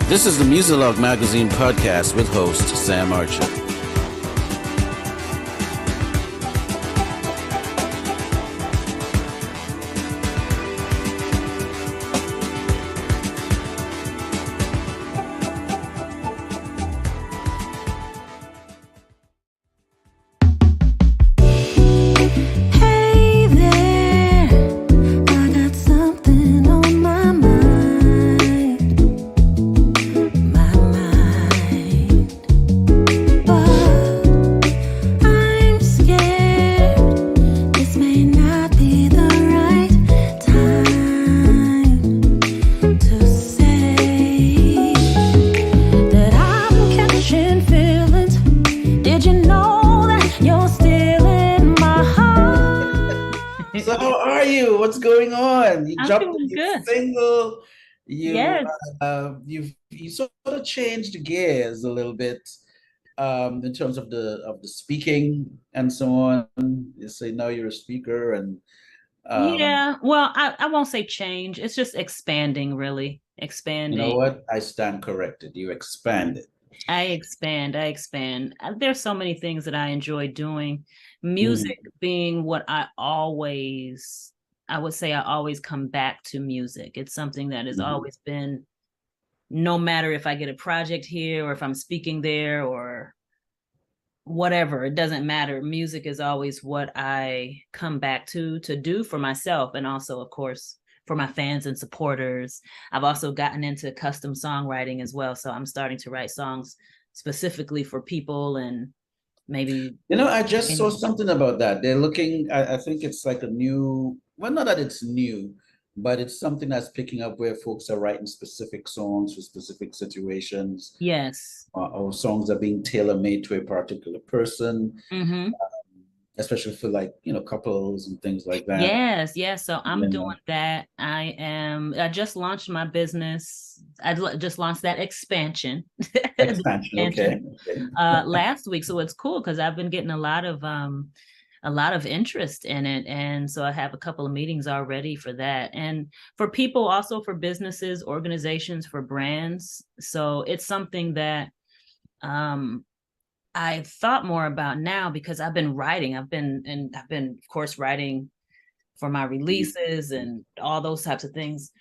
This is the Muzilog magazine podcast with host Sam Archer. Single, you sort of changed gears a little bit in terms of the speaking and so on. You say now you're a speaker and well, I won't say change. It's just expanding, really expanding. You know what? I stand corrected. You expanded. I expand. There's so many things that I enjoy doing. Music being what I would say I always come back to music. It's something that has always been, no matter if I get a project here or if I'm speaking there or whatever, it doesn't matter. Music is always what I come back to do for myself. And also, of course, for my fans and supporters. I've also gotten into custom songwriting as well. So I'm starting to write songs specifically for people and maybe. I just saw something about that. They're looking, I think it's like a new, well, not that it's new, but it's something that's picking up where folks are writing specific songs for specific situations. Yes. Or songs are being tailor-made to a particular person, especially for couples and things like that. Yes. So I'm doing that. I just launched my business. I just launched that expansion. Okay. Last week. So it's cool because I've been getting a lot of interest in it. And so I have a couple of meetings already for that. And for people, also for businesses, organizations, for brands. So it's something that I've thought more about now because I've been writing. I've been, of course, writing for my releases and all those types of things.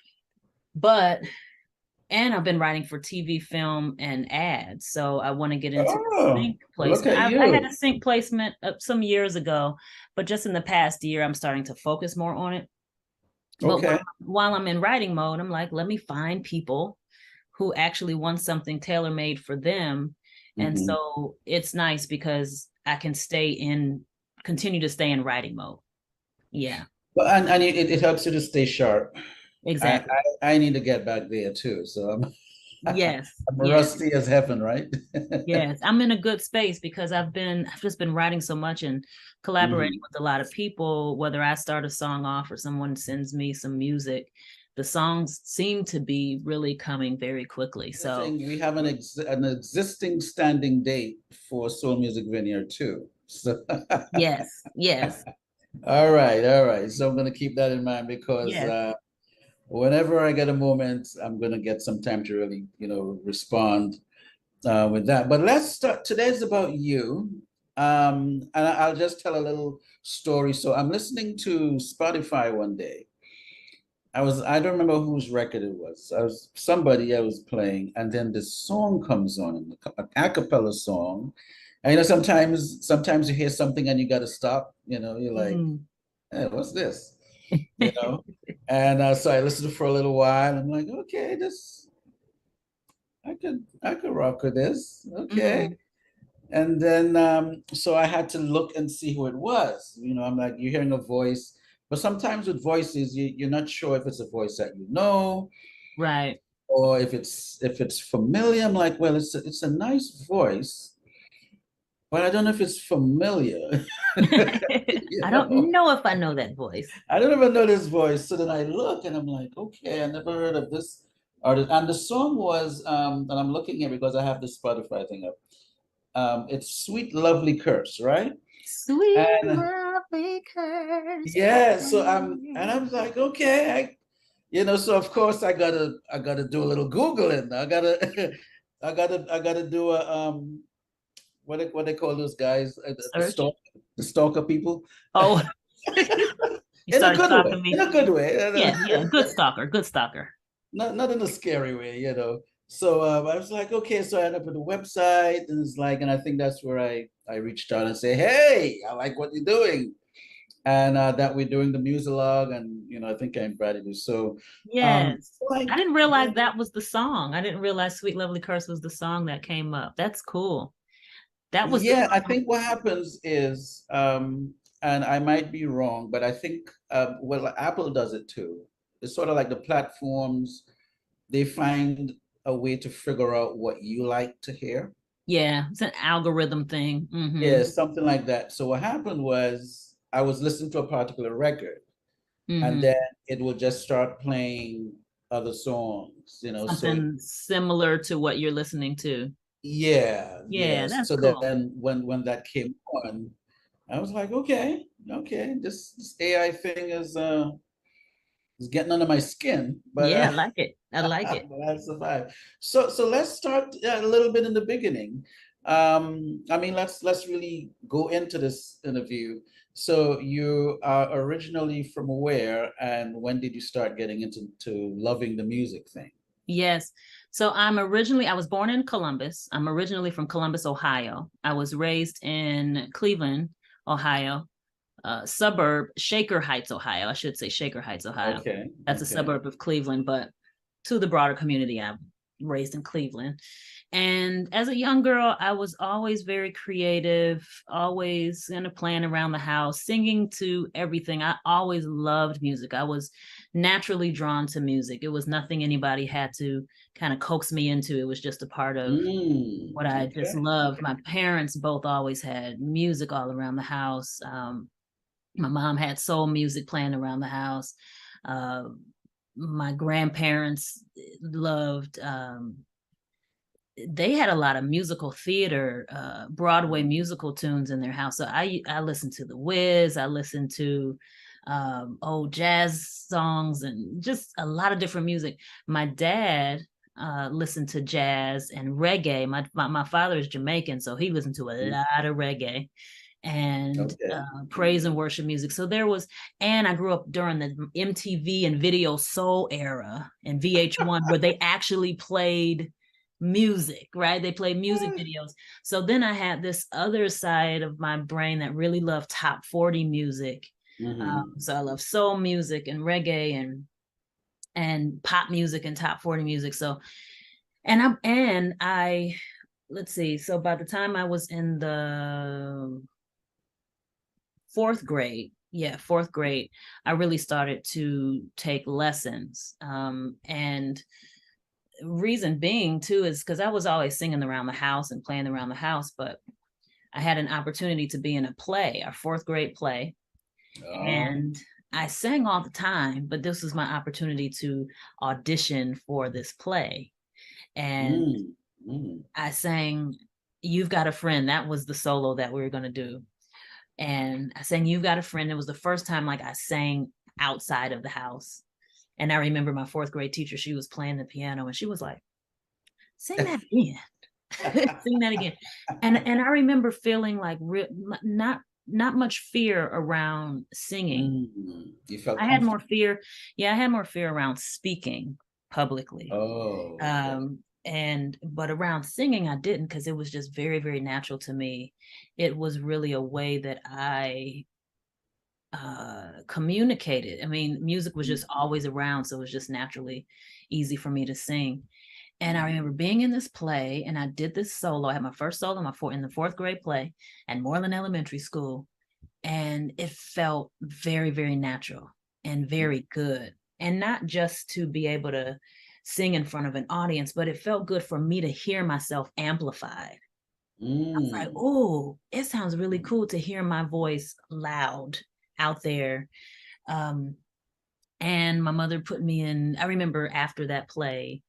And I've been writing for TV, film, and ads. So I want to get into sync placement. I had a sync placement some years ago, but just in the past year, I'm starting to focus more on it. But while I'm in writing mode, I'm like, let me find people who actually want something tailor-made for them. And so it's nice because I can continue to stay in writing mode. Yeah. Well, and it helps you to stay sharp. Exactly. I need to get back there too. So I'm I'm rusty as heaven, right? Yes, I'm in a good space because I've just been writing so much and collaborating with a lot of people. Whether I start a song off or someone sends me some music, the songs seem to be really coming very quickly. So we have an existing standing date for Soul Music Vineyard too. So yes. All right. So I'm going to keep that in mind because whenever I get a moment, I'm going to get some time to really, respond with that. But let's start. Today's about you. And I'll just tell a little story. So I'm listening to Spotify one day. I don't remember whose record it was. Somebody I was playing, and then the song comes on, an a cappella song. And sometimes you hear something and you got to stop. You're like, hey, what's this? And so I listened for a little while. I'm like, okay, I could rock with this. Okay. And then so I had to look and see who it was. I'm like, you're hearing a voice, but sometimes with voices, you're not sure if it's a voice that you know, right, or if it's familiar. I'm like, well, it's a nice voice, but I don't know if it's familiar. I don't know if I know that voice. I don't even know this voice. So then I look and I'm like, okay, I never heard of this artist. And the song was, and I'm looking here because I have the Spotify thing up. It's Sweet Lovely Curse, right? Sweet Lovely Curse. Yeah. So I was like, okay, So of course I gotta do a little Googling. I gotta do a what they call those guys, Search. the stalker people. Oh, you In a started good way, stalking in me. a good way, Yeah, yeah, good stalker, good stalker. not in a scary way. So I was like, okay, so I ended up with a website, and it's like, and I think that's where I reached out and say, hey, I like what you're doing, and that we're doing the Muzilog, and I think I invited you. So, Yes. I like, didn't realize that was the song. I didn't realize Sweet Lovely Curse was the song that came up. That's cool. That was the yeah, I song. think what happens is, and I might be wrong, but I think, well, Apple does it too. It's sort of like the platforms, they find a way to figure out what you like to hear. Yeah, it's an algorithm thing. Yeah, something like that. So what happened was I was listening to a particular record, and then it would just start playing other songs. So Something similar to what you're listening to. yeah, Yeah, yes. that's So cool. then when that came on, I was like, okay, this AI thing is getting under my skin, but Yeah, I like it. I like it. but I survived. So let's start a little bit in the beginning. I mean, let's really go into this interview. So you are originally from where, and when did you start getting into loving the music thing? Yes. So I was born in Columbus. I'm originally from Columbus, Ohio. I was raised in Cleveland, Ohio, suburb, Shaker Heights, Ohio. I should say Shaker Heights, Ohio. Okay, That's a okay. suburb of Cleveland, but to the broader community, I'm raised in Cleveland. And as a young girl, I was always very creative, always kind of playing around the house, singing to everything. I always loved music. I was naturally drawn to music. It was nothing anybody had to kind of coax me into. It was just a part of what I just Okay, loved. okay. My parents both always had music all around the house. My mom had soul music playing around the house. Uh, my grandparents loved they had a lot of musical theater, Broadway musical tunes in their house. So I listened to The Wiz, I listened to old jazz songs and just a lot of different music. My dad listened to jazz and reggae. My father is Jamaican, so he listened to a Mm, lot of reggae and okay. praise and worship music. So there was, and I grew up during the MTV and Video Soul era and VH1 where they actually played music, right? They played music videos. So then I had this other side of my brain that really loved top 40 music. Mm-hmm. So I love soul music and reggae and pop music and top 40 music. So I let's see. So by the time I was in the fourth grade, fourth grade, I really started to take lessons. And reason being too is because I was always singing around the house and playing around the house, but I had an opportunity to be in a play, a fourth grade play, Oh. and I sang all the time, but this was my opportunity to audition for this play. And Mm, mm. I sang You've Got a Friend. That was the solo that we were going to do. And I sang You've Got a Friend. It was the first time like I sang outside of the house. And I remember my fourth grade teacher, she was playing the piano and she was like, sing that again. Sing that again. And I remember feeling like not much fear around singing. You felt I had more comfortable. fear. Yeah, I had more fear around speaking publicly. Oh, okay. And but around singing I didn't because it was just very, very natural to me. It was really a way that I communicated. I mean, music was just always around, so it was just naturally easy for me to sing. And I remember being in this play, and I did this solo. I had my first solo in the fourth grade play at Moreland Elementary School, and it felt very, very natural and very good. And not just to be able to sing in front of an audience, but it felt good for me to hear myself amplified. I was like, Mm. oh, it sounds really cool to hear my voice loud out there. Um, and my mother put me in, I remember after that play,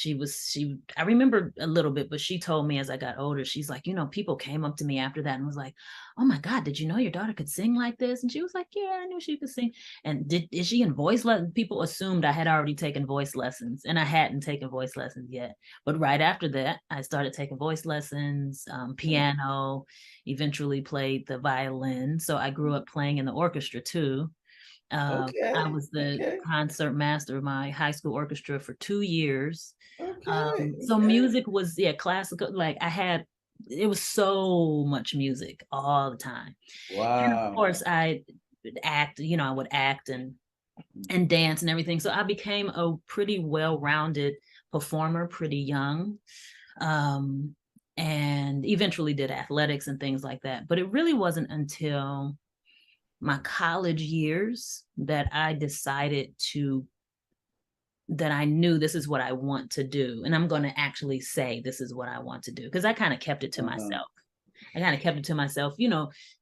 I remember a little bit, but she told me as I got older, she's like, people came up to me after that and was like, oh my God, did you know your daughter could sing like this? And she was like, yeah, I knew she could sing. And is she in voice lessons? People assumed I had already taken voice lessons, and I hadn't taken voice lessons yet. But right after that, I started taking voice lessons, piano, eventually played the violin. So I grew up playing in the orchestra too. I was the concert master of my high school orchestra for 2 years. So music was, classical. Like it was so much music all the time. Wow. And of course I would act, I would act and dance and everything. So I became a pretty well-rounded performer pretty young. And eventually did athletics and things like that. But it really wasn't until my college years that I decided that I knew this is what I want to do. And I'm going to actually say, this is what I want to do. Because I kind of kept it to myself.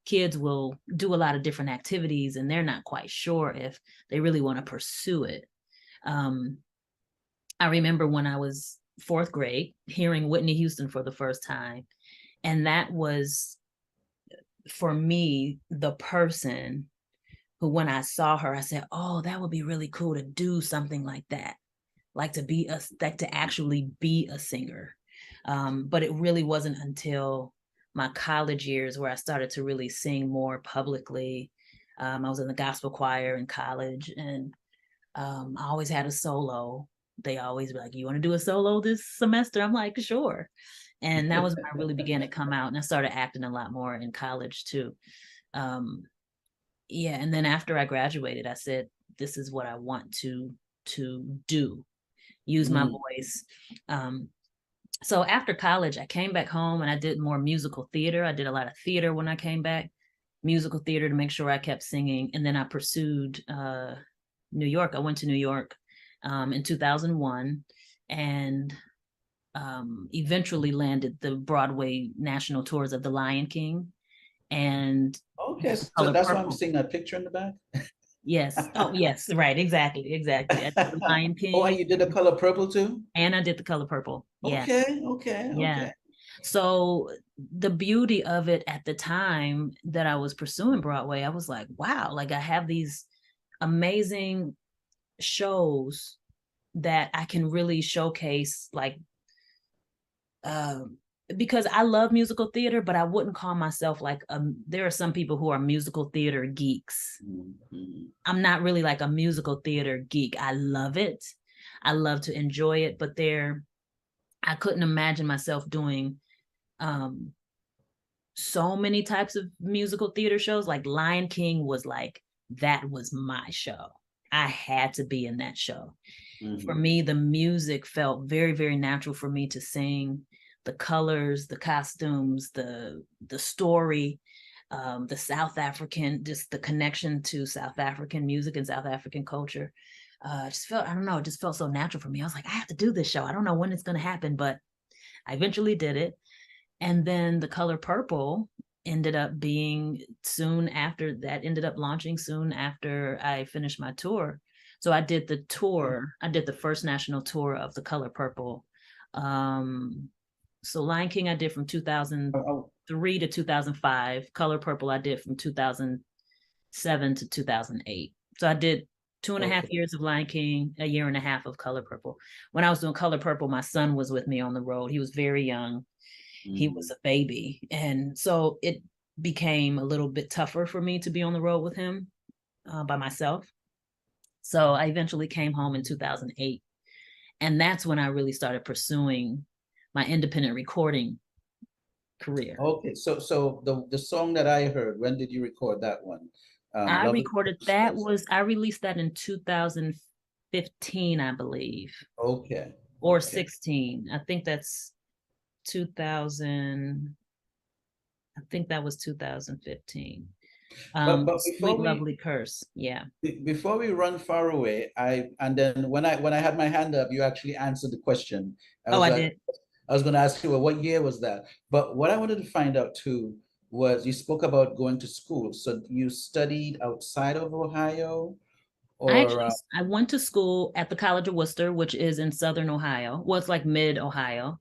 Kids will do a lot of different activities and they're not quite sure if they really want to pursue it. I remember when I was 4th grade, hearing Whitney Houston for the first time. And that was, for me, the person who, when I saw her, I said, oh, that would be really cool to do something like that, to actually be a singer. But it really wasn't until my college years where I started to really sing more publicly. I was in the gospel choir in college, and I always had a solo. They always be like, you want to do a solo this semester? I'm like, sure. And that was when I really began to come out, and I started acting a lot more in college too. And then after I graduated, I said, this is what I want to do, use my voice. So after college, I came back home and I did more musical theater. I did a lot of theater when I came back, musical theater, to make sure I kept singing. And then I pursued New York. I went to New York in 2001 and eventually landed the Broadway national tours of The Lion King. And okay, so that's why I'm seeing that picture in the back. Yes. Oh, yes. Right. Exactly. I did The Lion King. Oh, and you did The Color Purple too? And I did The Color Purple. Yeah. Okay. So the beauty of it at the time that I was pursuing Broadway, I was like, wow, like I have these amazing shows that I can really showcase, like, because I love musical theater, but I wouldn't call myself like, there are some people who are musical theater geeks. Mm-hmm. I'm not really like a musical theater geek. I love it. I love to enjoy it, but I couldn't imagine myself doing so many types of musical theater shows. Like Lion King was like, that was my show. I had to be in that show. Mm-hmm. For me, the music felt very, very natural for me to sing. The colors, the costumes, the story, the South African, just the connection to South African music and South African culture. Just felt, I don't know, it just felt so natural for me. I was like, I have to do this show. I don't know when it's going to happen, but I eventually did it. And then The Color Purple ended up being ended up launching soon after I finished my tour. So I did the tour. I did the first national tour of The Color Purple. So Lion King I did from 2003 to 2005. Color Purple I did from 2007 to 2008. So I did 2.5 years of Lion King, a year and a half of Color Purple. When I was doing Color Purple, my son was with me on the road. He was very young. He was a baby. And so it became a little bit tougher for me to be on the road with him by myself. So I eventually came home in 2008. And that's when I really started pursuing my independent recording career. Okay, so the song that I heard, when did you record that one? I recorded that I released that in 2015, I believe. Okay. Or 16. I think that's 2000. I think that was 2015. But Sweet Lovely Curse. Yeah. Before we run far away, and then when I had my hand up, you actually answered the question. I did. I was going to ask you, well, what year was that? But what I wanted to find out too was you spoke about going to school. So you studied outside of Ohio, or I went to school at the College of Worcester, which is in Southern Ohio. Well, it's like mid Ohio.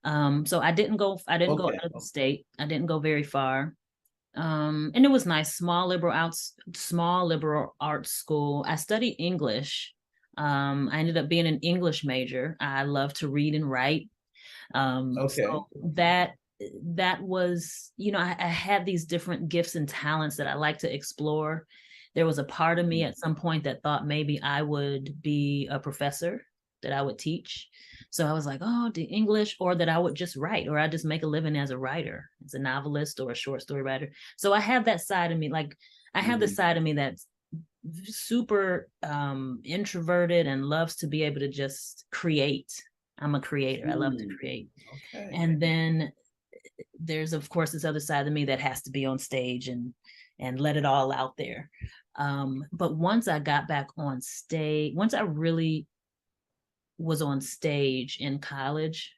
So I didn't go okay, out of the state. I didn't go very far. And it was nice, small liberal arts school. I studied English. I ended up being an English major. I love to read and write. okay. So that was, I had these different gifts and talents that I like to explore. There was a part of me at some point that thought maybe I would be a professor, that I would teach. So I was like, oh, the English, or that I would just write, or I just make a living as a writer, as a novelist or a short story writer. So I have that side of me, like I have the side of me that's super introverted and loves to be able to just create. I'm a creator. I love to create. Okay. And then there's of course this other side of me that has to be on stage and let it all out there. But once I got back on stage, once I really was on stage in college,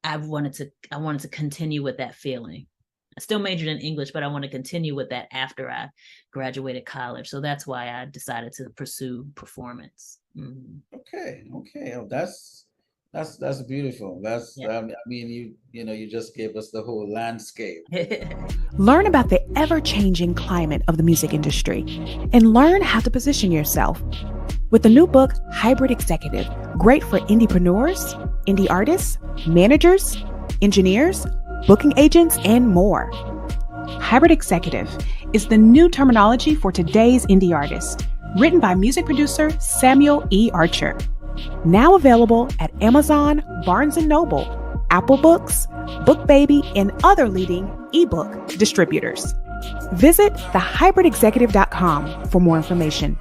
I wanted to continue with that feeling. I still majored in English, but I want to continue with that after I graduated college. So that's why I decided to pursue performance. Okay. Oh, that's beautiful. That's Yeah. I mean, you just gave us the whole landscape. Learn about the ever-changing climate of the music industry and learn how to position yourself. With the new book, Hybrid Executive, great for indiepreneurs, indie artists, managers, engineers, booking agents, and more. Hybrid Executive is the new terminology for today's indie artist, written by music producer Samuel E. Archer. Now available at Amazon, Barnes & Noble, Apple Books, BookBaby, and other leading ebook distributors. Visit thehybridexecutive.com for more information.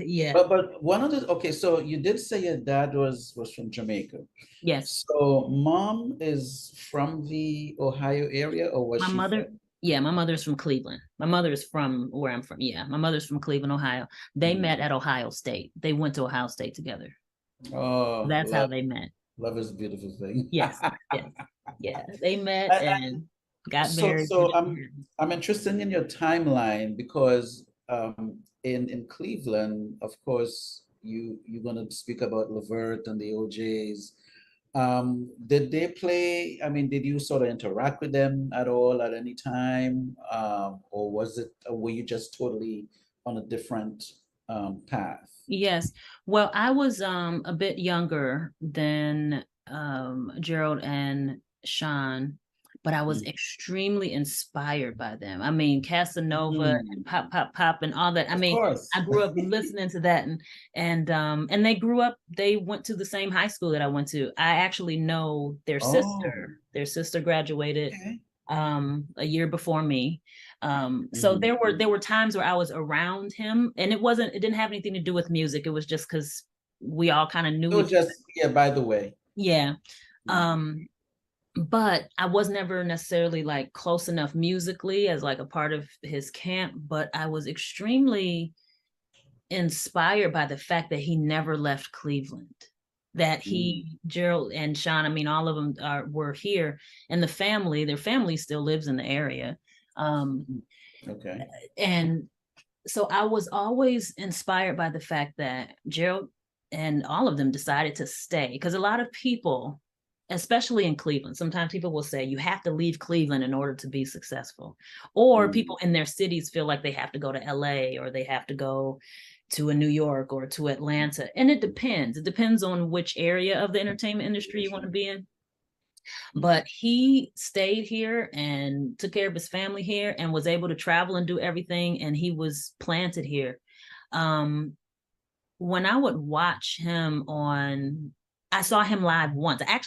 Yeah. But one of the okay, so you did say your dad was from Jamaica. Yes. So mom is from the Ohio area, or was My she mother, from? yeah, my mother's from Cleveland. My mother is from where I'm from. Yeah, my mother's from Cleveland, Ohio. They met at Ohio State. They went to Ohio State together. Oh, That's how they met. love is a beautiful thing. Yes, yes, yeah. They met and got So, married. so I'm interested in your timeline because in Cleveland, of course, you're gonna speak about Levert and the OJs. Did they play? I mean, did you sort of interact with them at all at any time, or were you just totally on a different path? Yes. Well, I was a bit younger than Gerald and Sean, but I was Mm. extremely inspired by them. I mean, Casanova and Mm. Pop Pop Pop and all that. I Of mean, course. I grew up listening to that, and they grew up, they went to the same high school that I went to. I actually know their Oh, sister. Their sister graduated okay. a year before me. So Mhm. there were times where I was around him, and it didn't have anything to do with music. It was just because we all kind of knew So each other. just, yeah, by the way. Yeah. Mm. But I was never necessarily like close enough musically as like a part of his camp, but I was extremely inspired by the fact that he never left Cleveland. That Mm. Gerald and Sean, I mean, all of them were here, and their family still lives in the area. Um, Okay. and so I was always inspired by the fact that Gerald and all of them decided to stay, because a lot of people, especially in Cleveland, sometimes people will say you have to leave Cleveland in order to be successful, or Mm. people in their cities feel like they have to go to LA or they have to go to a New York or to Atlanta. And it depends on which area of the entertainment industry you want to be in. But he stayed here and took care of his family here and was able to travel and do everything, and he was planted here. um when I would watch him I saw him live once. I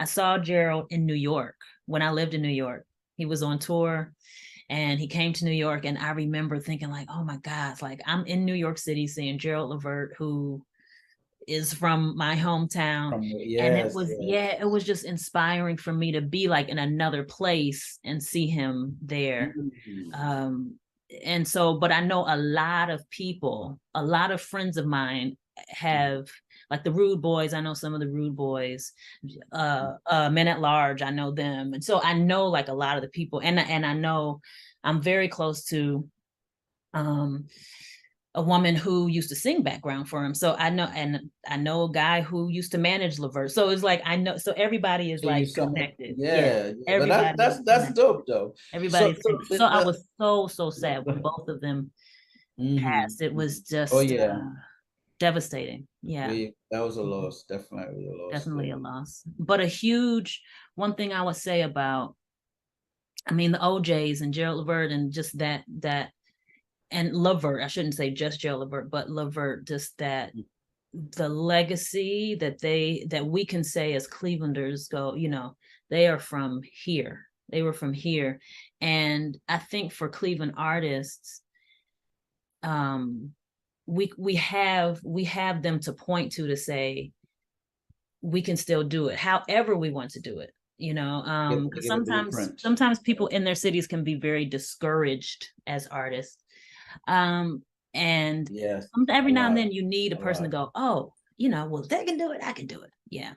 saw Gerald in New York when I lived in New York. He was on tour and he came to New York, and I remember thinking like, oh my God, like I'm in New York City seeing Gerald Levert, who is from my hometown. And it Yes, was, yes. yeah, it was just inspiring for me to be like in another place and see him there. Mm. um and so, but I know a lot of people, a lot of friends of mine have, like the Rude Boys, I know some of the Rude Boys, Men at Large, I know them. And so I know like a lot of the people, and I know I'm very close to um a woman who used to sing background for him. So I know a guy who used to manage Levert. So it's like I know. So everybody is like connected. Yeah. But Everybody that's dope though. Everybody's So connected. So I was so sad when both of them passed. It was just devastating. Yeah. That was a loss. Definitely a loss. Definitely a loss. But a huge one thing I would say about, I mean, the OJs and Gerald Levert and just that and Levert, I shouldn't say just Gerald Levert, but Levert, just that the legacy that we can say as Clevelanders go, you know, they are from here. They were from here. And I think for Cleveland artists, we have them to point to say we can still do it however we want to do it, you know. Sometimes people in their cities can be very discouraged as artists, and every now and then you need a person to go, oh, you know, well, they can do it, I can do it. Yeah.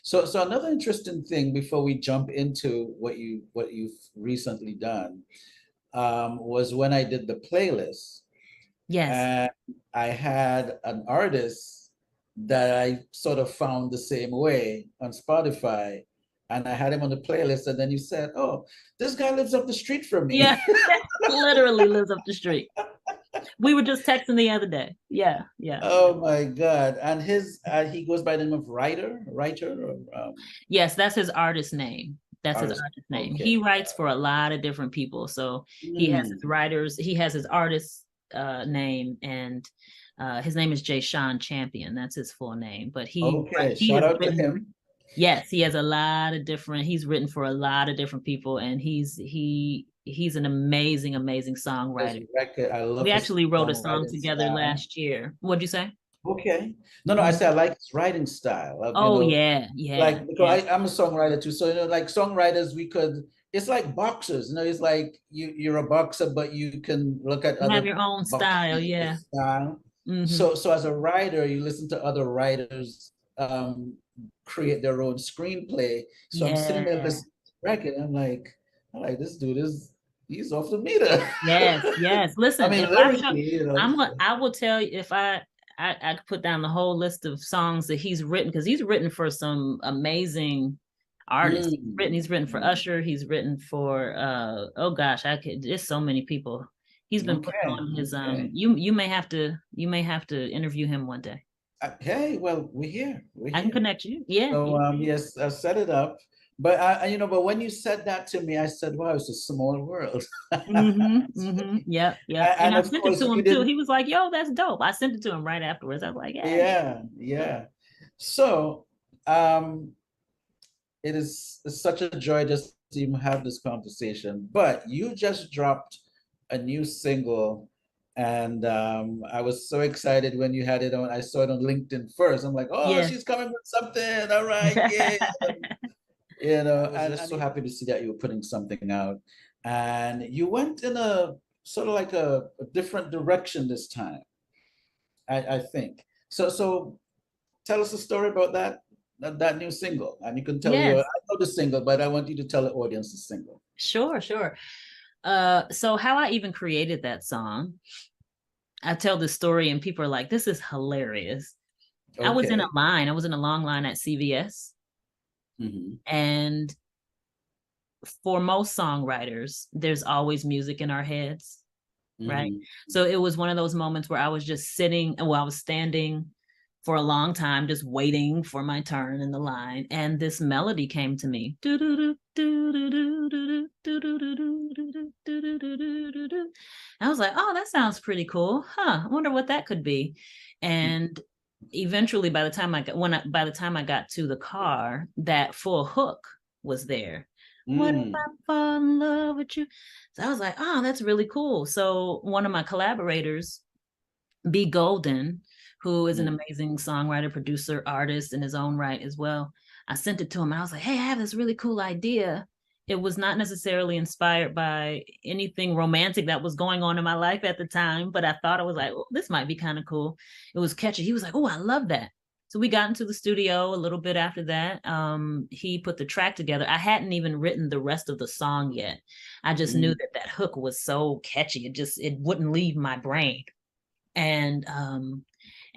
So another interesting thing before we jump into what you've recently done was when I did the playlist. Yes. And I had an artist that I sort of found the same way on Spotify, and I had him on the playlist, and then you said, oh, this guy lives up the street from me. Yeah, literally lives up the street. We were just texting the other day. Yeah. Oh my God. And he goes by the name of Writer? Yes, that's his artist name. That's his artist name. Okay. He writes for a lot of different people. So he has his writers, he has his artist name, and his name is Jay Sean Champion. That's his full name. But shout out to him. Yes, he has he's written for a lot of different people, and he's an amazing songwriter. I love we actually wrote a song together last year. What'd you say? Okay. No, I said I like his writing style. Yeah. Like, because I'm a songwriter too. So, you know, like songwriters, it's like boxers, you know, it's like you're a boxer, but you can look at have your own style. Yeah. Mm-hmm. So as a writer, you listen to other writers create their own screenplay. So I'm sitting there listening to the record, and I'm like this dude he's off the meter. Yes. Listen, I mean, I will tell you, if I put down the whole list of songs that he's written, because he's written for some amazing artists. He's written for Usher. He's written for there's so many people. He's been putting on his you may have to interview him one day. Hey, well, we're here. I can connect you. Yeah. So yes, I'll set it up. But but when you said that to me, I said, wow, it's a small world. Yeah. And I sent it to him too. He was like, yo, that's dope. I sent it to him right afterwards. I was like, yeah. So it is such a joy just to even have this conversation. But you just dropped a new single, and I was so excited when you had it on. I saw it on LinkedIn first. I'm like, oh, she's coming with something. All right, yeah. You know, and I'm just so happy to see that you were putting something out, and you went in a sort of like a different direction this time, I think. So tell us a story about that new single, and you can tell I know the single, but I want you to tell the audience the single. Sure. So how I even created that song, I tell this story and people are like, this is hilarious. Okay. I was in a long line at CVS. Mm-hmm. And for most songwriters, there's always music in our heads, right? So it was one of those moments where I was just I was standing for a long time, just waiting for my turn in the line. And this melody came to me. I was like, oh, that sounds pretty cool. I wonder what that could be. And eventually, by the time I got to the car, that full hook was there. What if I fall in love with you? So I was like, oh, that's really cool. So one of my collaborators, B. Golden, who is an amazing songwriter, producer, artist in his own right as well, I sent it to him. I was like, hey, I have this really cool idea. It was not necessarily inspired by anything romantic that was going on in my life at the time, but I thought, I was like, oh, this might be kind of cool. It was catchy. He was like, oh, I love that. So we got into the studio a little bit after that. He put the track together. I hadn't even written the rest of the song yet. I just knew that that hook was so catchy. It wouldn't leave my brain. And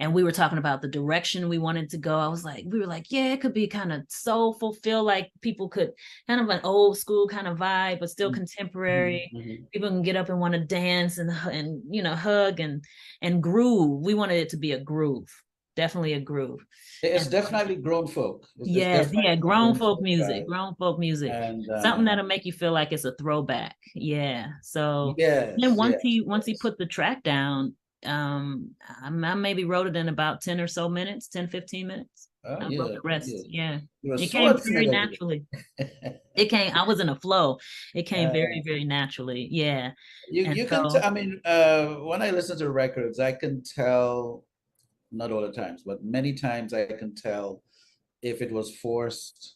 we were talking about the direction we wanted to go. We were like, yeah, it could be kind of soulful, feel like people could kind of an old school kind of vibe, but still contemporary. People can get up and want to dance and hug and groove. We wanted it to be a groove, definitely a groove. It's definitely grown folk. Grown folk music, and something that'll make you feel like it's a throwback. Yeah. So then once he put the track down, I maybe wrote it in about 10 or so minutes, 10, 15 minutes. I wrote the rest. Yeah. It came very naturally. I was in a flow. It came very, very naturally. Yeah. You can when I listen to records, I can tell, not all the times, but many times I can tell if it was forced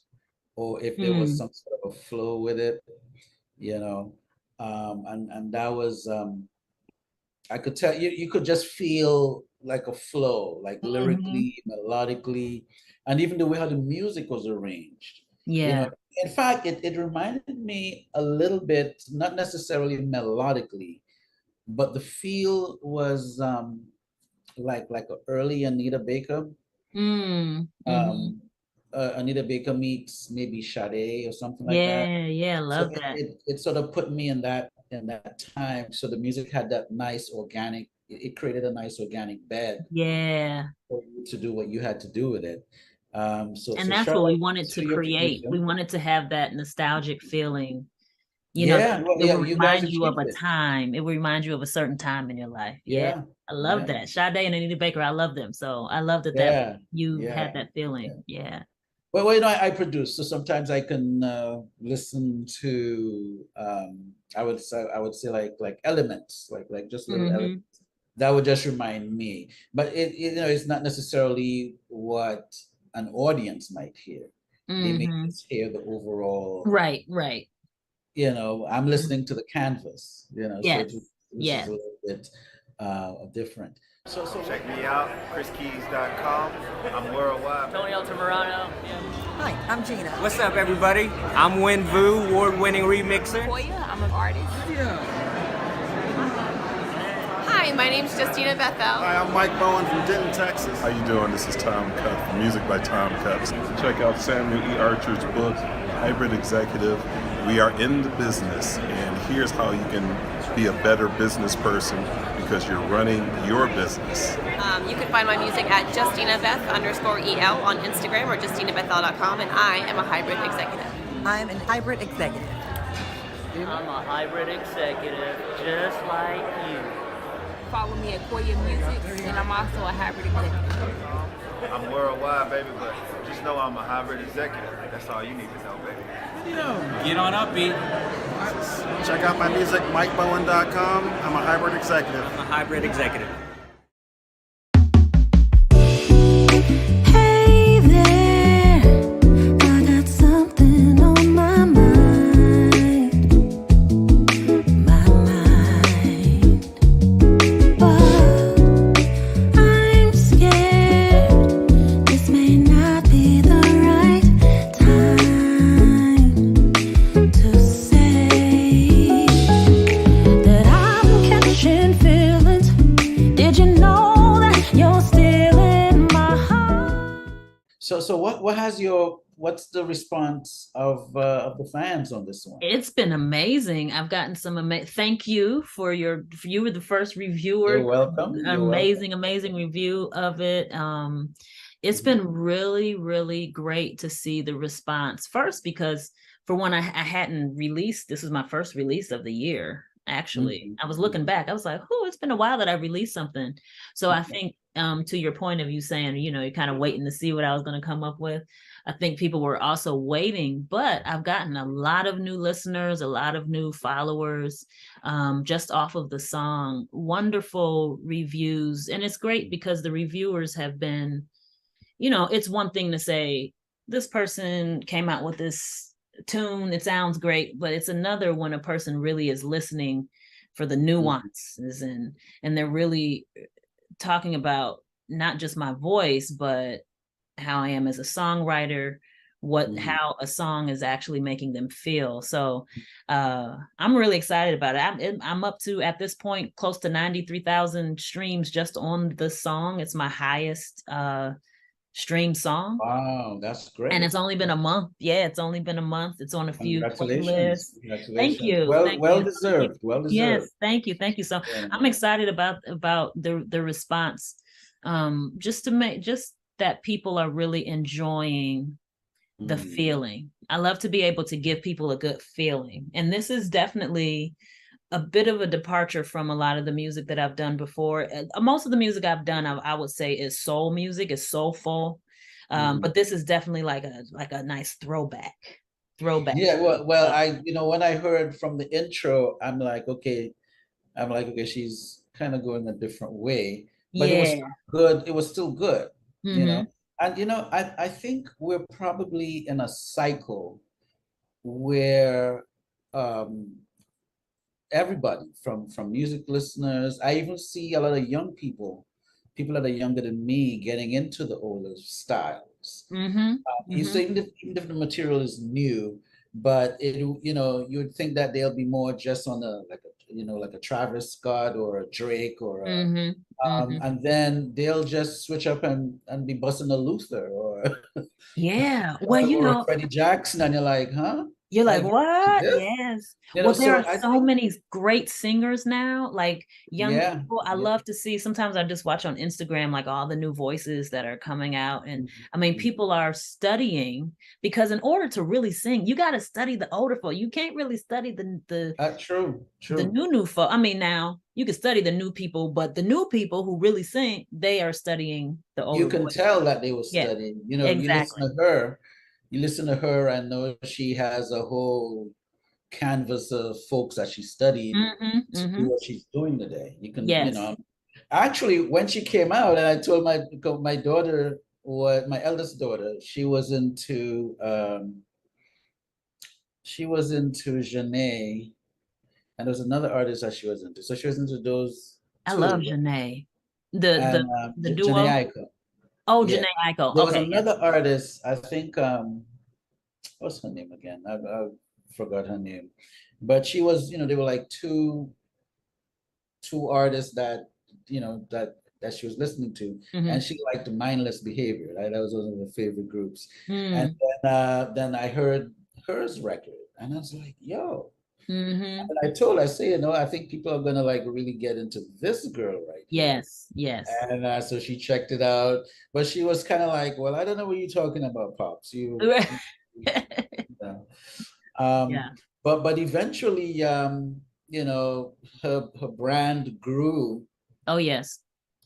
or if there was some sort of a flow with it, and that was, I could tell you could just feel like a flow, like lyrically, melodically, and even the way how the music was arranged. Yeah. In fact, it reminded me a little bit, not necessarily melodically, but the feel was like an early Anita Baker. Anita Baker meets maybe Sade or something like that. Yeah, love that. It sort of put me in that time. So the music had that nice organic. It created a nice organic bed. Yeah. For you to do what you had to do with it. And that's what we wanted to create. We wanted to have that nostalgic feeling. It will remind you of a time. It will remind you of a certain time in your life. Yeah. I love that. Sade and Anita Baker, I love them. So I love that you had that feeling. Yeah. Well, I produce, so sometimes I can listen to I would say like elements, like just little elements that would just remind me. But it's not necessarily what an audience might hear. They may just hear the overall. Right. I'm listening to the canvas. Yes. So this is a little bit different. So check me out, chriskeys.com. I'm worldwide. Tony Altamirano. Hi, I'm Gina. What's up, everybody? I'm Win Vu, award-winning remixer. Koya, I'm an artist. Hi, my name's Justina Bethel. Hi, I'm Mike Bowen from Denton, Texas. How you doing? This is Tom Cup from Music by Tom Cups. Check out Samuel E. Archer's book, Hybrid Executive. We are in the business, and here's how you can be a better business person because you're running your business. You can find my music at JustinaBeth_EL on Instagram or JustinaBethel.com, and I am a hybrid executive. I'm a hybrid executive. I'm a hybrid executive, just like you. Follow me at Koya Music, and I'm also a hybrid executive. I'm worldwide, baby, but just know I'm a hybrid executive. That's all you need to know, baby. Get on upbeat. Check out my music, MikeBowen.com. I'm a hybrid executive. I'm a hybrid executive. Hey there, I got something on my mind, but I'm scared this may not be the right time to say that I'm catching feelings. Did you know that you're still in my heart? So what's the response of the fans on this one? It's been amazing. I've gotten some thank you for you were the first reviewer. You're welcome. Amazing review of it. It's been really, really great to see the response. First, because for one, I hadn't released, this was my first release of the year. Actually, I was looking back, I was like, oh, it's been a while that I released something. So I think to your point of you saying, you're kind of waiting to see what I was going to come up with. I think people were also waiting, but I've gotten a lot of new listeners, a lot of new followers just off of the song. Wonderful reviews. And it's great because the reviewers have been, it's one thing to say, this person came out with this tune, it sounds great, but it's another when a person really is listening for the nuances and they're really talking about not just my voice, but how I am as a songwriter, how a song is actually making them feel. So I'm really excited about it. I'm up to, at this point, close to 93,000 streams just on the song. It's my highest stream song. Wow, that's great. And it's only been a month. Yeah, it's only been a month. It's on a few playlists. Congratulations. Thank you. Well deserved. Well deserved. Yes, thank you. So I'm excited about the response. Just that people are really enjoying the feeling. I love to be able to give people a good feeling. And this is definitely a bit of a departure from a lot of the music that I've done before. Most of the music I've done, I would say, is soul music, is soulful. But this is definitely like a nice throwback. Yeah, well, I, when I heard from the intro, I'm like, okay, she's kind of going a different way, but it was still good. It was still good, And I think we're probably in a cycle where everybody from music listeners, I even see a lot of young people that are younger than me getting into the older styles. So even if the material is new, but you would think that they'll be more just on like a Travis Scott or a Drake or and then they'll just switch up and be busting a Luther or well, Freddie Jackson, and you're like, huh? You're like, what? Yes. Well, there are so many great singers now, like young people. I love to see, sometimes I just watch on Instagram, like all the new voices that are coming out. And I mean, people are studying, because in order to really sing, you got to study the older folk. You can't really study the new folk. I mean, now you can study the new people, but the new people who really sing, they are studying the older. You can tell that they were studying, exactly. You listen to her, I know she has a whole canvas of folks that she studied to do what she's doing today. You can, actually, when she came out, and I told my daughter, my eldest daughter, she was into Janae, and there was another artist that she was into. So she was into those. I love Janae. The duo. Janae Aiko. Oh, Janae Aiko. There was another artist, I think, what's her name again? I forgot her name. But she was, they were like two artists that, that she was listening to. And she liked Mindless Behavior, right? That was one of her favorite groups. And then I heard hers record, and I was like, yo. And I told her, I say, I think people are gonna like really get into this girl right here. Yes. And so she checked it out, but she was kind of like, well, I don't know what you're talking about, Pops. But eventually, her brand grew. Oh yes.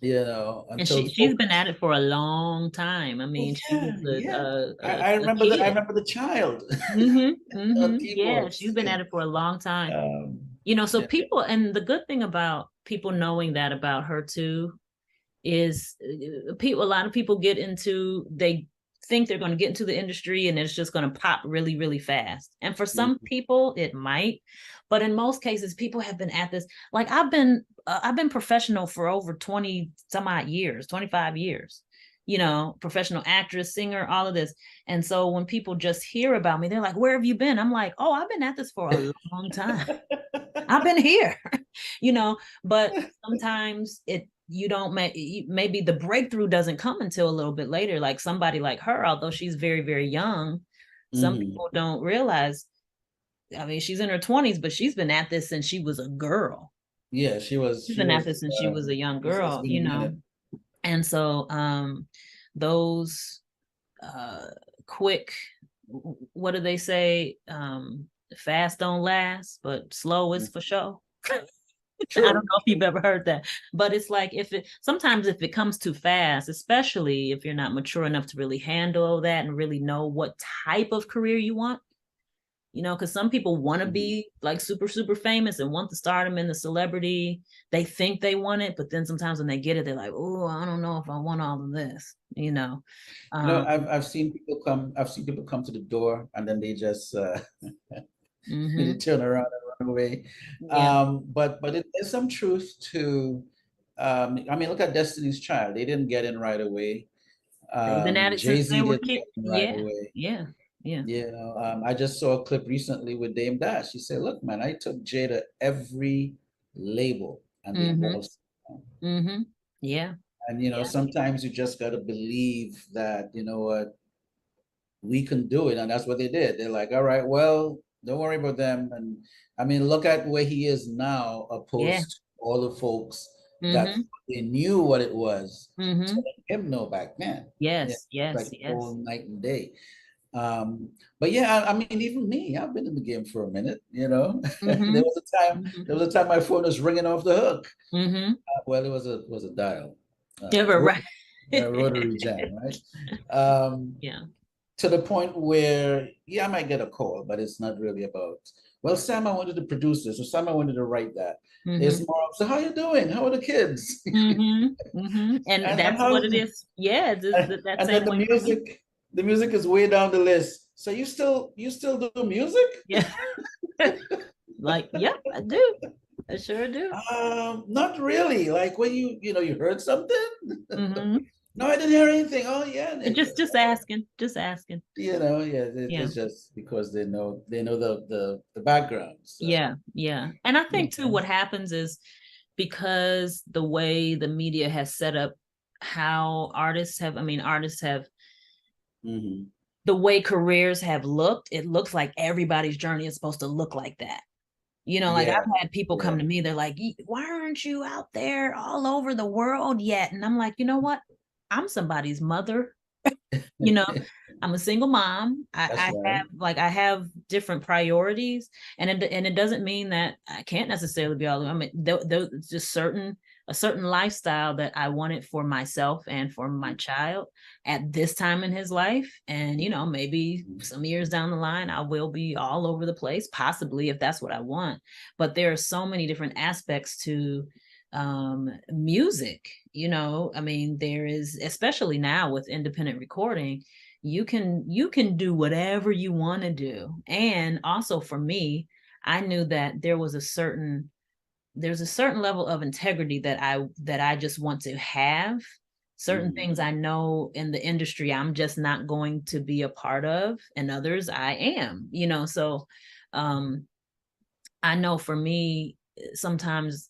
And she's been at it for a long time. I mean, I remember the child. Yeah, she's been at it for a long time. So people, and the good thing about people knowing that about her too is a lot of people they think they're going to get into the industry and it's just going to pop really, really fast. And for some people it might, but in most cases, people have been at this. Like I've been professional for over 20 some odd years, 25 years, professional actress, singer, all of this. And so when people just hear about me, they're like, where have you been? I'm like, oh, I've been at this for a long time. I've been here, but sometimes maybe the breakthrough doesn't come until a little bit later. Like somebody like her, although she's very, very young, some people don't realize, I mean, she's in her 20s, but she's been at this since she was a girl. Yeah, she's been at this since she was a young girl, And so those quick, what do they say? Fast don't last, but slow is for sure. I don't know if you've ever heard that, but it's like sometimes if it comes too fast, especially if you're not mature enough to really handle that and really know what type of career you want, because some people want to be like super, super famous and want the stardom and the celebrity. They think they want it, but then sometimes when they get it, they're like, oh, I don't know if I want all of this, I've seen people come to the door and then they just they turn around and run away. But there's some truth to, I mean, look at Destiny's Child. They didn't get in right away. They've been at it since they Jay-Z were didn't kids. get him right Yeah, away. yeah, yeah. You know, I just saw a clip recently with Dame Dash. She said, "Look, man, I took Jay to every label, and they Mm-hmm. all." Mm-hmm. Yeah. And you know, Yeah. sometimes you just got to believe that, you know what, we can do it. And that's what they did. They're like, all right, well, don't worry about them. And I mean, look at where he is now, Yeah. opposed to all the folks that Mm-hmm. they knew what it was Mm-hmm. to let him know back then. Yeah, Yes, yes, like yes. whole night and day. But yeah, I mean, even me, I've been in the game for a minute, you know. Mm-hmm. There was a time my phone was ringing off the hook. Mm-hmm. Well, it was a dial. Yeah, right. Rotary jam, right? Um, Yeah. to the point where, yeah, I might get a call, but it's not really about, well, Sam, I wanted to produce this, or Sam, I wanted to write that. Mm-hmm. It's more of, so how you doing? How are the kids? Mm-hmm. Mm-hmm. And that's what it is. Yeah, that and same then way for me. the music is way down the list. So you still do music? Yeah. Like, yep, I do. I sure do. Not really. Like when you heard something? Mm-hmm. No, I didn't hear anything. Oh yeah. Just asking. Just asking. Yeah, it's just because they know the background. So. Yeah, yeah. And I think too, what happens is because the way the media has set up how artists have Mm-hmm. the way careers have looked, it looks like everybody's journey is supposed to look like that. You know, like I've had people come to me, they're like, why aren't you out there all over the world yet? And I'm like, you know what? I'm somebody's mother. You know, I'm a single mom. I have different priorities, and it doesn't mean that I can't necessarily be all. I mean, there's just a certain lifestyle that I wanted for myself and for my child at this time in his life. And you know, maybe some years down the line, I will be all over the place, possibly if that's what I want. But there are so many different aspects to music. You know, I mean, there is, especially now with independent recording, you can do whatever you want to do. And also for me, I knew that there's a certain level of integrity that I just want to have. Certain things I know in the industry I'm just not going to be a part of, and others I am, you know. So I know for me, sometimes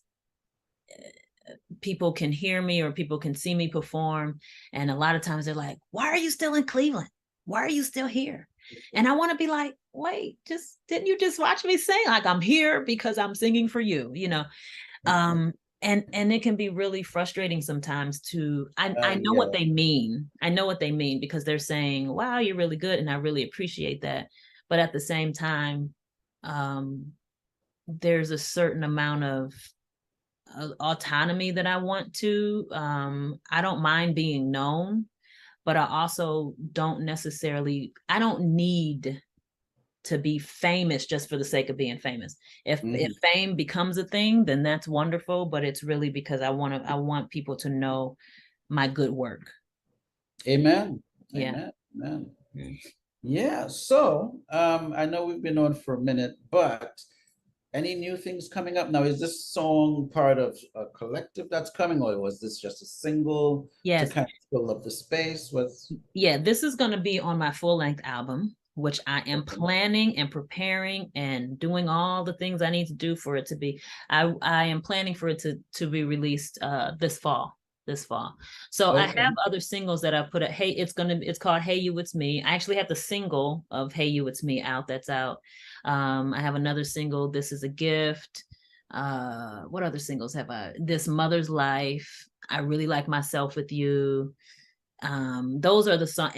people can hear me or people can see me perform, and a lot of times they're like, why are you still in Cleveland? Why are you still here? And I want to be like, wait, didn't you just watch me sing? Like, I'm here because I'm singing for you, you know. And it can be really frustrating sometimes to I know what they mean. I know what they mean, because they're saying, wow, you're really good, and I really appreciate that. But at the same time, there's a certain amount of autonomy that I want to. I don't mind being known, but I also don't need to be famous just for the sake of being famous. If fame becomes a thing, then that's wonderful, but it's really because I want people to know my good work. Amen. Yeah. Amen. Yeah. So I know we've been on for a minute, but any new things coming up now? Is this song part of a collective that's coming, or was this just a single to kind of fill up the space? Yeah, this is going to be on my full-length album, which I am planning and preparing and doing all the things I need to do for it to be. I am planning for it to be released this fall. So I have other singles that I put at. It's called Hey You It's Me. I actually have the single of Hey You It's Me out. That's out. I have another single, This Is a Gift. What other singles have I? This Mother's Life. I Really Like Myself With You. Those are the songs,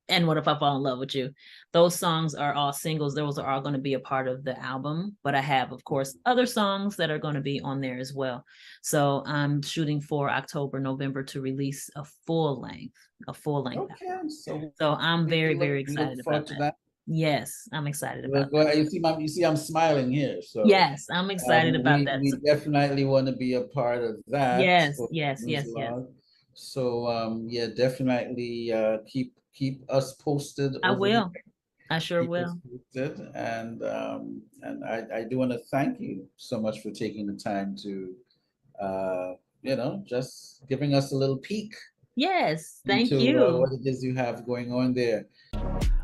and What If I Fall in Love With You. Those songs are all singles. Those are all going to be a part of the album, but I have, of course, other songs that are going to be on there as well. So I'm shooting for October, November to release a full length album. So I'm very, very excited about that. Yes, I'm excited about that. You see, I'm smiling here. So yes, I'm excited about that. We definitely want to be a part of that. Yes. So yeah, definitely keep us posted. I will. I sure will. And I do want to thank you so much for taking the time to just giving us a little peek Yes, thank into you. what it is you have going on there.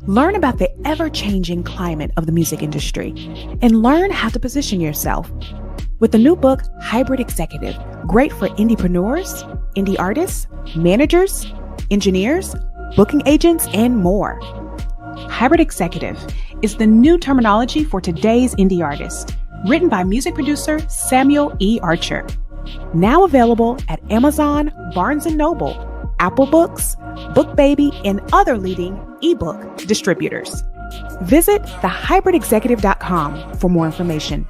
Learn about the ever-changing climate of the music industry and learn how to position yourself. With the new book, Hybrid Executive, great for indiepreneurs, indie artists, managers, engineers, booking agents, and more. Hybrid Executive is the new terminology for today's indie artist, written by music producer Samuel E. Archer. Now available at Amazon, Barnes & Noble, Apple Books, BookBaby, and other leading ebook distributors. Visit thehybridexecutive.com for more information.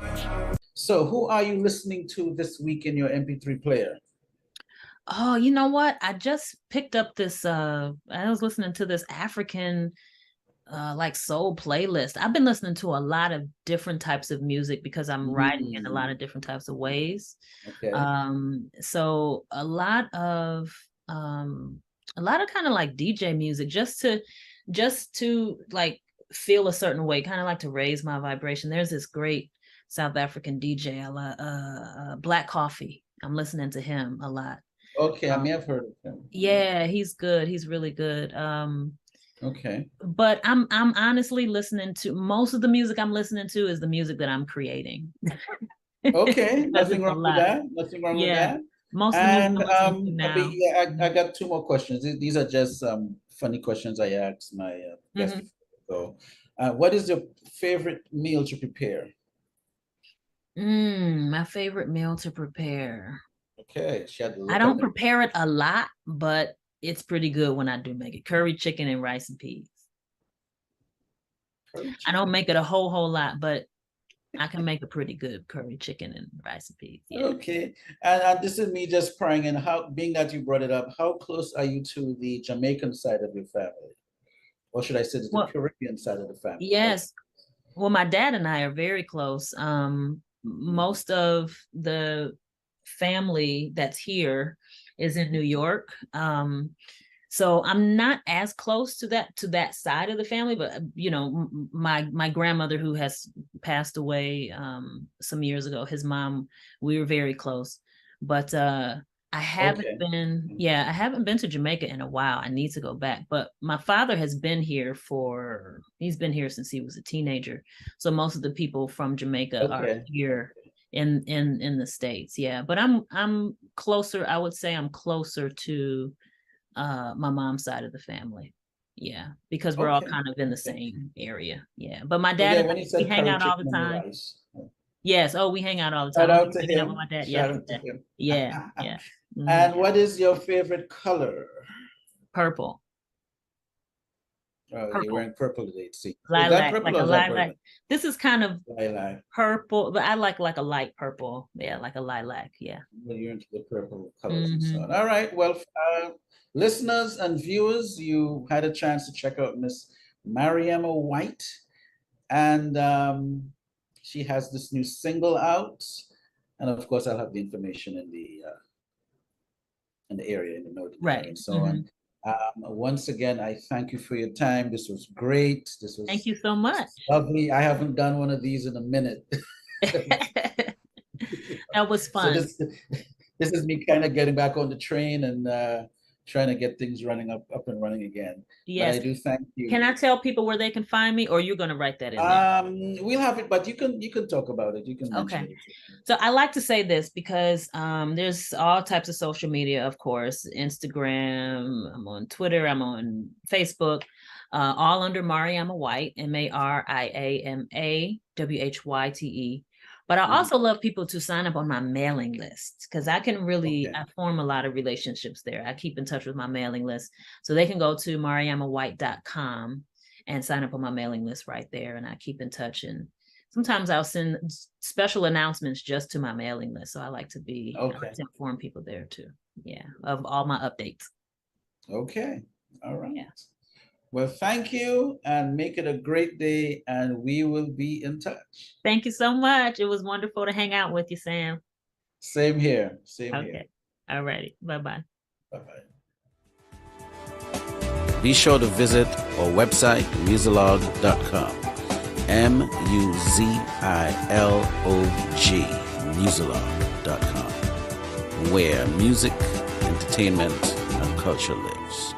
So who are you listening to this week in your MP3 player? Oh, you know what? I just picked up this, I was listening to this African like soul playlist. I've been listening to a lot of different types of music because I'm writing in a lot of different types of ways. Okay. So a lot of kind of like DJ music just to like feel a certain way, kind of like to raise my vibration. There's this great South African DJ, Black Coffee. I'm listening to him a lot. Okay, I may have heard of him. Yeah, he's good. He's really good. Okay. But I'm honestly listening to most of the music I'm listening to is the music that I'm creating. Okay, nothing wrong with that. Nothing wrong with that. Most of the music I'm listening to now. I got two more questions. These are just funny questions I asked my guest. So, what is your favorite meal to prepare? My favorite meal to prepare. Okay, I don't prepare it a lot, but it's pretty good when I do make it. Curry chicken and rice and peas. I don't make it a whole lot, but I can make a pretty good curry chicken and rice and peas. Yeah. Okay, and this is me just prying in. Being that you brought it up, how close are you to the Jamaican side of your family, or should I say the Caribbean side of the family? Yes. Well, my dad and I are very close. Most of the family that's here is in New York. So I'm not as close to that side of the family, but my grandmother, who has passed away some years ago, his mom, we were very close. But I haven't been to Jamaica in a while. I need to go back. But my father has been here he's been here since he was a teenager. So most of the people from Jamaica are here in the States. Yeah. But I'm closer, I would say I'm closer to my mom's side of the family. Yeah. Because we're all kind of in the same area. Yeah. But my dad, we hang out all the time. Yes. Oh, we hang out all the time. Shout out to him. With my dad. Shout out to him. Yeah. Yeah. And what is your favorite color? Purple. Oh, you're wearing purple today. See, lilac, like a lilac. This is kind of lilac. Purple, but I like a light purple. Yeah, like a lilac. Yeah. Well, you're into the purple colors and so on. All right. Well, listeners and viewers, you had a chance to check out Miss Mariama Whyte, and she has this new single out, and of course, I'll have the information in the area, in the note, right, and so on. Once again, I thank you for your time. This was great. Thank you so much. Lovely. I haven't done one of these in a minute. That was fun. So this is me kind of getting back on the train and trying to get things up and running again. Yes. But I do thank you. Can I tell people where they can find me, or you're going to write that in there? We'll have it, but you can talk about it. You can mention it. So I like to say this because there's all types of social media, of course, Instagram, I'm on Twitter, I'm on Facebook, all under Mariama Whyte, MariamaWhyte. But I also love people to sign up on my mailing list, because I can really, I form a lot of relationships there. I keep in touch with my mailing list. So they can go to mariamawhyte.com and sign up on my mailing list right there. And I keep in touch. And sometimes I'll send special announcements just to my mailing list. So I like to to inform people there too. Yeah, of all my updates. Okay. All right. Yeah. Well, thank you, and make it a great day, and we will be in touch. Thank you so much. It was wonderful to hang out with you, Sam. Same here. Same here. All righty. Bye-bye. Bye-bye. Be sure to visit our website, Muzilog.com. MUZILOG, Muzilog.com, where music, entertainment, and culture lives.